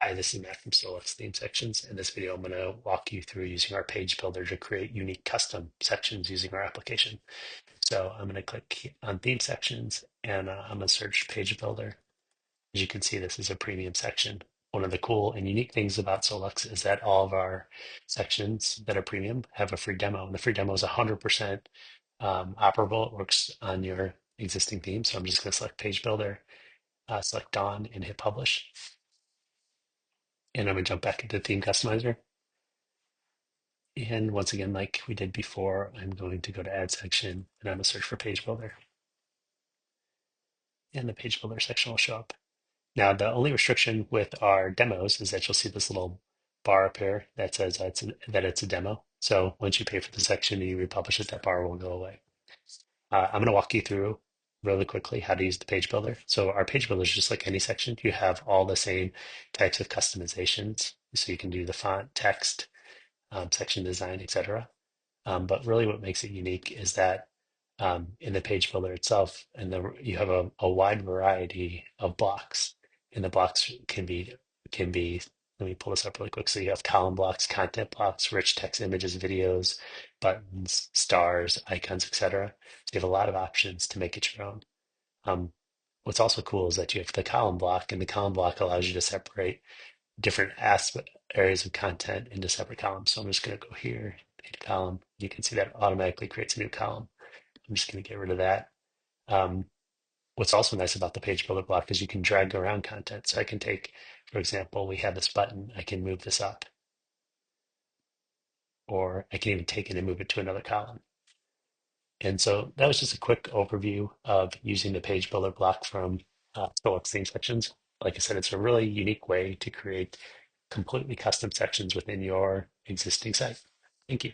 Hi, this is Matt from SoLux Theme Sections. In this video, I'm going to walk you through using our page builder to create unique custom sections using our application. So I'm going to click on Theme Sections and I'm going to search Page Builder. As you can see, this is a premium section. One of the cool and unique things about SoLux is that all of our sections that are premium have a free demo. And the free demo is 100% operable. It works on your existing theme. So I'm just going to select Page Builder, select Dawn, and hit Publish. And I'm going to jump back into Theme Customizer. And once again, like we did before, I'm going to go to Add Section and I'm going to search for Page Builder. And the Page Builder section will show up. Now, the only restriction with our demos is that you'll see this little bar up here that says that it's a demo. So once you pay for the section and you republish it, that bar will go away. I'm going to walk you through really quickly how to use the Page Builder. So our Page Builder is just like any section. You have all the same types of customizations. So you can do the font, text, section design, etc. But really, what makes it unique is that in the page builder itself, you have a wide variety of blocks, and the blocks can be. Let me pull this up really quick. So you have column blocks, content blocks, rich text, images, videos, buttons, stars, icons, etc. So you have a lot of options to make it your own. Um, what's also cool is that you have the column block, and the column block allows you to separate different aspect areas of content into separate columns. So I'm just going to go here, hit column. You can see that automatically creates a new column. I'm just going to get rid of that. Um, what's also nice about the page builder block is you can drag around content. So I can take, for example, we have this button. I can move this up, or I can even take it and move it to another column. And so that was just a quick overview of using the page builder block from SoLux Theme Sections. Like I said, it's a really unique way to create completely custom sections within your existing site. Thank you.